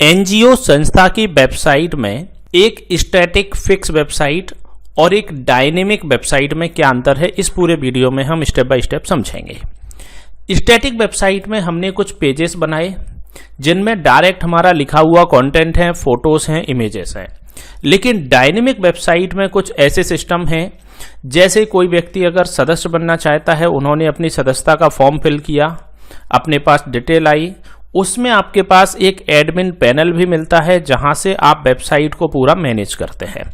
NGO संस्था की website में एक स्टैटिक फिक्स वेबसाइट और एक डायनेमिक वेबसाइट में क्या अंतर है, इस पूरे वीडियो में हम स्टेप बाय स्टेप समझेंगे। स्टैटिक वेबसाइट में हमने कुछ पेजेस बनाए जिनमें डायरेक्ट हमारा लिखा हुआ कंटेंट है, फोटोज हैं, इमेजेस हैं। लेकिन डायनेमिक वेबसाइट में कुछ ऐसे सिस्टम हैं, जैसे कोई व्यक्ति अगर सदस्य बनना चाहता है, उन्होंने अपनी सदस्यता का फॉर्म फिल किया, अपने पास डिटेल आई, उसमें आपके पास एक एडमिन पैनल भी मिलता है जहां से आप वेबसाइट को पूरा मैनेज करते हैं।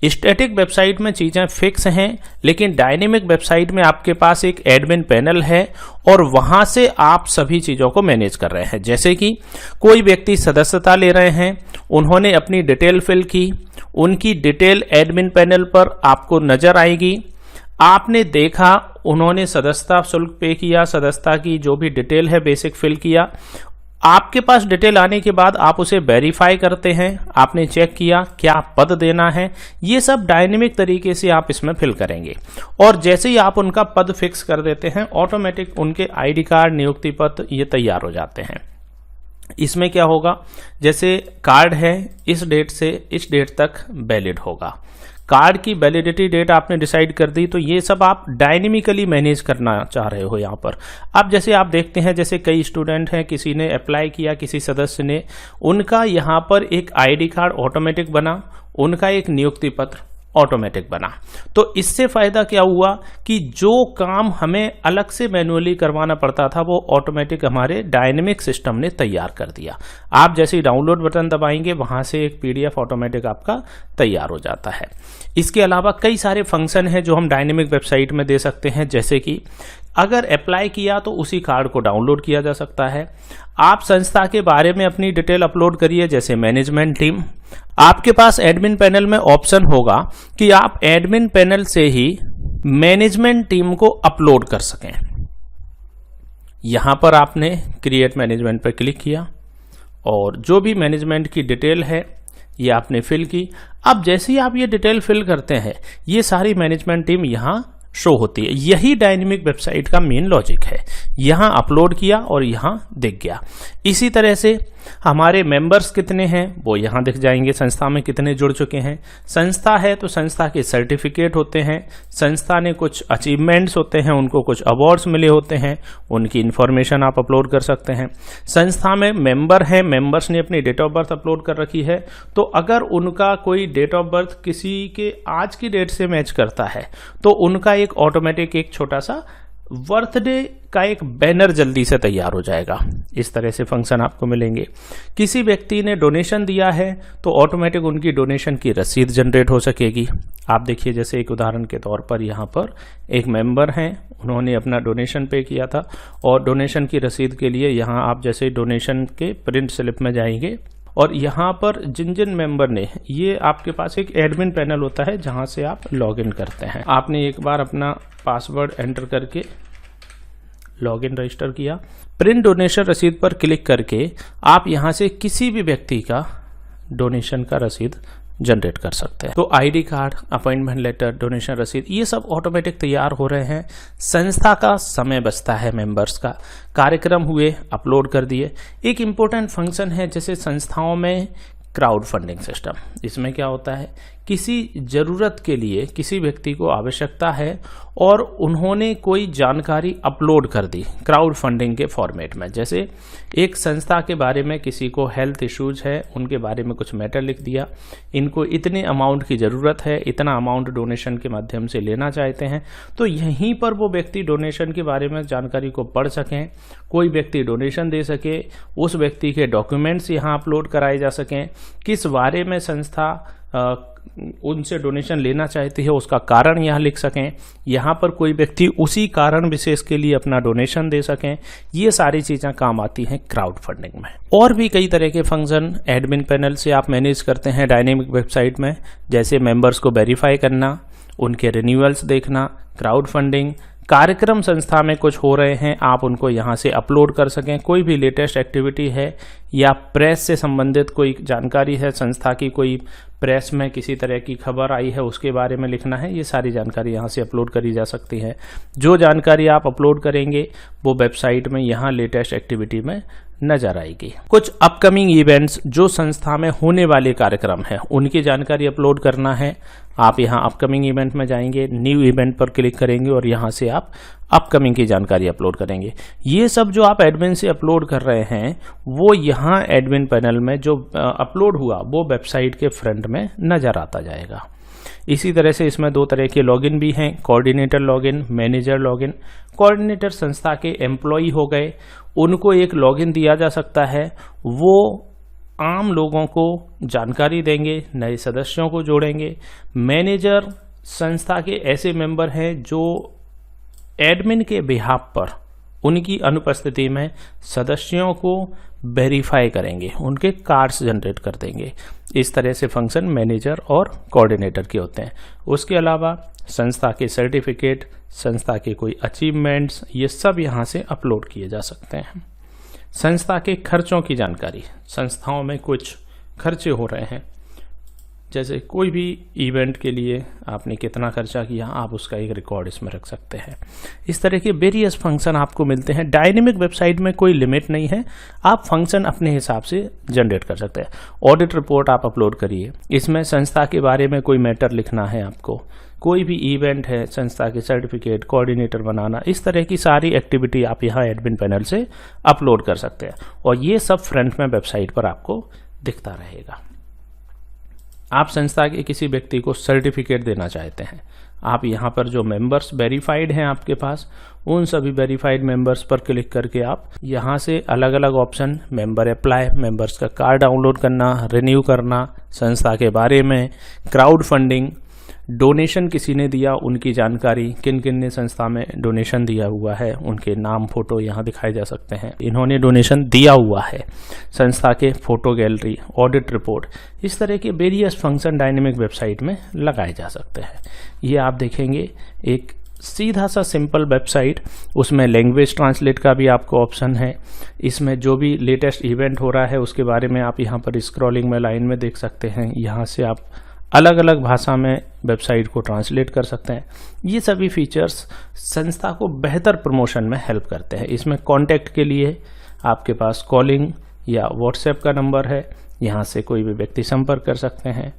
स्टैटिक वेबसाइट में चीजें फिक्स हैं, लेकिन डायनेमिक वेबसाइट में आपके पास एक एडमिन पैनल है और वहां से आप सभी चीजों को मैनेज कर रहे हैं। जैसे कि कोई व्यक्ति सदस्यता ले रहे हैं, उन्होंने अपनी डिटेल फिल की, उनकी डिटेल एडमिन पैनल पर आपको नजर आएगी। आपने देखा उन्होंने सदस्यता शुल्क पे किया, सदस्यता की जो भी डिटेल है बेसिक फिल किया। आपके पास डिटेल आने के बाद आप उसे वेरीफाई करते हैं, आपने चेक किया क्या पद देना है, ये सब डायनेमिक तरीके से आप इसमें फिल करेंगे। और जैसे ही आप उनका पद फिक्स कर देते हैं, ऑटोमेटिक उनके आईडी कार्ड, नियुक्ति पत्र ये तैयार हो जाते हैं। इसमें क्या होगा, जैसे कार्ड है इस डेट से इस डेट तक वैलिड होगा, कार्ड की वैलिडिटी डेट आपने डिसाइड कर दी, तो ये सब आप डायनेमिकली मैनेज करना चाह रहे हो यहाँ पर। अब जैसे आप देखते हैं, जैसे कई स्टूडेंट हैं, किसी ने अप्लाई किया, किसी सदस्य ने, उनका यहाँ पर एक आईडी कार्ड ऑटोमेटिक बना, उनका एक नियुक्ति पत्र ऑटोमेटिक बना। तो इससे फायदा क्या हुआ कि जो काम हमें अलग से मैन्युअली करवाना पड़ता था वो ऑटोमेटिक हमारे डायनेमिक सिस्टम ने तैयार कर दिया। आप जैसे ही डाउनलोड बटन दबाएंगे, वहां से एक पीडीएफ ऑटोमेटिक आपका तैयार हो जाता है। इसके अलावा कई सारे फंक्शन हैं जो हम डायनेमिक वेबसाइट में दे सकते हैं, जैसे कि अगर अप्लाई किया तो उसी कार्ड को डाउनलोड किया जा सकता है। आप संस्था के बारे में अपनी डिटेल अपलोड करिए, जैसे मैनेजमेंट टीम। आपके पास एडमिन पैनल में ऑप्शन होगा कि आप एडमिन पैनल से ही मैनेजमेंट टीम को अपलोड कर सकें। यहां पर आपने क्रिएट मैनेजमेंट पर क्लिक किया और जो भी मैनेजमेंट की डिटेल है ये आपने फिल की। अब जैसे ही आप ये डिटेल फिल करते हैं, ये सारी मैनेजमेंट टीम यहां शो होती है। यही डायनेमिक वेबसाइट का मेन लॉजिक है। यहां अपलोड किया और यहां दिख गया। इसी तरह से हमारे मेंबर्स कितने हैं वो यहां दिख जाएंगे, संस्था में कितने जुड़ चुके हैं। संस्था है तो संस्था के सर्टिफिकेट होते हैं, संस्था ने कुछ अचीवमेंट्स होते हैं, उनको कुछ अवार्ड्स मिले होते हैं, उनकी इंफॉर्मेशन आप अपलोड कर सकते हैं। संस्था में मेंबर है, मेंबर्स ने अपनी डेट ऑफ बर्थ अपलोड कर रखी है, तो अगर उनका कोई डेट ऑफ बर्थ किसी के आज की डेट से मैच करता है तो उनका एक ऑटोमेटिक एक छोटा सा बर्थडे का एक बैनर जल्दी से तैयार हो जाएगा। इस तरह से फंक्शन आपको मिलेंगे। किसी व्यक्ति ने डोनेशन दिया है तो ऑटोमेटिक उनकी डोनेशन की रसीद जनरेट हो सकेगी। आप देखिए, जैसे एक उदाहरण के तौर पर यहाँ पर एक मेंबर हैं, उन्होंने अपना डोनेशन पे किया था और डोनेशन की रसीद के लिए यहाँ आप जैसे डोनेशन के प्रिंट स्लिप में जाएंगे और यहाँ पर जिन जिन मेंबर ने, ये आपके पास एक एडमिन पैनल होता है जहाँ से आप लॉगिन करते हैं। आपने एक बार अपना पासवर्ड एंटर करके लॉगिन रजिस्टर किया, प्रिंट डोनेशन रसीद पर क्लिक करके आप यहाँ से किसी भी व्यक्ति का डोनेशन का रसीद जनरेट कर सकते हैं। तो ID card, appointment letter, donation रसीद, ये सब ऑटोमेटिक तैयार हो रहे हैं। संस्था का समय बचता है, मेंबर्स का कार्यक्रम हुए, अपलोड कर दिए। एक इम्पोर्टेंट फंक्शन है जैसे संस्थाओं में क्राउड फंडिंग सिस्टम। इसमें क्या होता है, किसी जरूरत के लिए किसी व्यक्ति को आवश्यकता है और उन्होंने कोई जानकारी अपलोड कर दी क्राउड फंडिंग के फॉर्मेट में। जैसे एक संस्था के बारे में किसी को हेल्थ इश्यूज है, उनके बारे में कुछ मैटर लिख दिया, इनको इतने अमाउंट की ज़रूरत है, इतना अमाउंट डोनेशन के माध्यम से लेना चाहते हैं, तो यहीं पर वो व्यक्ति डोनेशन के बारे में जानकारी को पढ़ सकें, कोई व्यक्ति डोनेशन दे सके, उस व्यक्ति के डॉक्यूमेंट्स यहाँ अपलोड कराए जा सकें, किस बारे में संस्था उनसे डोनेशन लेना चाहती है उसका कारण यहाँ लिख सकें, यहाँ पर कोई व्यक्ति उसी कारण विशेष के लिए अपना डोनेशन दे सकें। ये सारी चीज़ें काम आती हैं क्राउड फंडिंग में। और भी कई तरह के फंक्शन एडमिन पैनल से आप मैनेज करते हैं डायनेमिक वेबसाइट में, जैसे मेंबर्स को वेरीफाई करना, उनके रिन्यूअल्स देखना, क्राउड फंडिंग, कार्यक्रम संस्था में कुछ हो रहे हैं आप उनको यहाँ से अपलोड कर सकें। कोई भी लेटेस्ट एक्टिविटी है या प्रेस से संबंधित कोई जानकारी है, संस्था की कोई प्रेस में किसी तरह की खबर आई है उसके बारे में लिखना है, ये सारी जानकारी यहाँ से अपलोड करी जा सकती है। जो जानकारी आप अपलोड करेंगे वो वेबसाइट में यहाँ लेटेस्ट एक्टिविटी में नजर आएगी। कुछ अपकमिंग इवेंट्स जो संस्था में होने वाले कार्यक्रम है उनकी जानकारी अपलोड करना है। आप यहाँ अपकमिंग इवेंट में जाएंगे, न्यू इवेंट पर क्लिक करेंगे और यहाँ से आप अपकमिंग की जानकारी अपलोड करेंगे। ये सब जो आप एडमिन से अपलोड कर रहे हैं वो यहाँ एडमिन पैनल में जो अपलोड हुआ वो वेबसाइट के फ्रंट में नजर आता जाएगा। इसी तरह से इसमें दो तरह के लॉगिन भी हैं, coordinator login, manager login. Coordinator संस्था के एम्प्लॉय हो गए, उनको एक लॉगिन दिया जा सकता है, वो आम लोगों को जानकारी देंगे, नए सदस्यों को जोड़ेंगे। मैनेजर संस्था के ऐसे मेंबर हैं जो एडमिन के बिहाफ पर उनकी अनुपस्थिति में सदस्यों को वेरीफाई करेंगे, उनके कार्ड्स जनरेट कर देंगे। इस तरह से फंक्शन मैनेजर और कोऑर्डिनेटर के होते हैं। उसके अलावा संस्था के सर्टिफिकेट, संस्था के कोई अचीवमेंट्स, ये सब यहाँ से अपलोड किए जा सकते हैं। संस्था के खर्चों की जानकारी, संस्थाओं में कुछ खर्चे हो रहे हैं, जैसे कोई भी इवेंट के लिए आपने कितना खर्चा किया, आप उसका एक रिकॉर्ड इसमें रख सकते हैं। इस तरह के वेरियस फंक्शन आपको मिलते हैं। डायनेमिक वेबसाइट में कोई लिमिट नहीं है, आप फंक्शन अपने हिसाब से जनरेट कर सकते हैं। ऑडिट रिपोर्ट आप अपलोड करिए, इसमें संस्था के बारे में कोई मैटर लिखना है आपको, कोई भी इवेंट है, संस्था के सर्टिफिकेट, कोऑर्डिनेटर बनाना, इस तरह की सारी एक्टिविटी आप यहाँ एडमिन पैनल से अपलोड कर सकते हैं और ये सब फ्रंट में वेबसाइट पर आपको दिखता रहेगा। आप संस्था के किसी व्यक्ति को सर्टिफिकेट देना चाहते हैं, आप यहाँ पर जो मेंबर्स वेरीफाइड हैं आपके पास, उन सभी वेरीफाइड मेंबर्स पर क्लिक करके आप यहाँ से अलग अलग ऑप्शन, मेंबर अप्लाई, मेंबर्स का कार्ड डाउनलोड करना, रिन्यू करना, संस्था के बारे में, क्राउड फंडिंग, डोनेशन किसी ने दिया उनकी जानकारी, किन किन ने संस्था में डोनेशन दिया हुआ है उनके नाम, फोटो यहाँ दिखाए जा सकते हैं, इन्होंने डोनेशन दिया हुआ है, संस्था के फोटो गैलरी, ऑडिट रिपोर्ट, इस तरह के वेरियस फंक्शन डायनेमिक वेबसाइट में लगाए जा सकते हैं। ये आप देखेंगे एक सीधा सा सिंपल वेबसाइट, उसमें लैंग्वेज ट्रांसलेट का भी आपको ऑप्शन है। इसमें जो भी लेटेस्ट इवेंट हो रहा है उसके बारे में आप यहाँ पर स्क्रॉलिंग में लाइन में देख सकते हैं। यहाँ से आप अलग अलग भाषा में वेबसाइट को ट्रांसलेट कर सकते हैं। ये सभी फीचर्स संस्था को बेहतर प्रमोशन में हेल्प करते हैं। इसमें कांटेक्ट के लिए आपके पास कॉलिंग या व्हाट्सएप का नंबर है, यहाँ से कोई भी व्यक्ति संपर्क कर सकते हैं।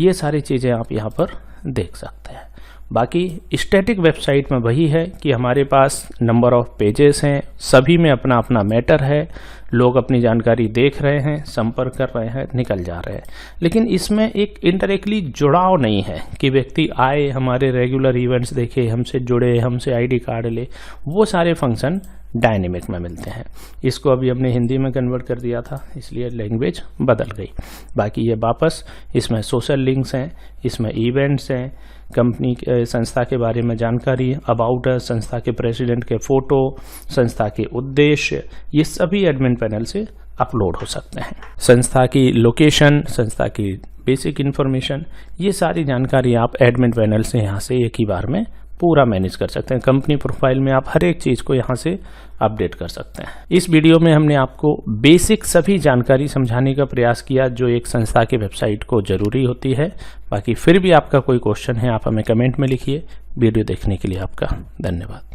ये सारी चीज़ें आप यहाँ पर देख सकते हैं। बाकी स्टैटिक वेबसाइट में वही है कि हमारे पास नंबर ऑफ पेजेस हैं, सभी में अपना अपना मैटर है, लोग अपनी जानकारी देख रहे हैं, संपर्क कर रहे हैं, निकल जा रहे हैं। लेकिन इसमें एक इंटरेक्टली जुड़ाव नहीं है कि व्यक्ति आए, हमारे रेगुलर इवेंट्स देखे, हमसे जुड़े, हमसे आईडी कार्ड ले, वो सारे फंक्शन डायनेमिक में मिलते हैं। इसको अभी हमने हिंदी में कन्वर्ट कर दिया था, इसलिए लैंग्वेज बदल गई। बाकी ये वापस इसमें सोशल लिंक्स हैं, इसमें इवेंट्स हैं, कंपनी संस्था के बारे में जानकारी, अबाउट अस, संस्था के प्रेसिडेंट के फोटो, संस्था के उद्देश्य, ये सभी एडमिन पैनल से अपलोड हो सकते हैं। संस्था की लोकेशन, संस्था की बेसिक इन्फॉर्मेशन, ये सारी जानकारी आप एडमिन पैनल से यहाँ से एक ही बार में पूरा मैनेज कर सकते हैं। कंपनी प्रोफाइल में आप हर एक चीज़ को यहाँ से अपडेट कर सकते हैं। इस वीडियो में हमने आपको बेसिक सभी जानकारी समझाने का प्रयास किया जो एक संस्था के वेबसाइट को जरूरी होती है। बाकी फिर भी आपका कोई क्वेश्चन है आप हमें कमेंट में लिखिए। वीडियो देखने के लिए आपका धन्यवाद।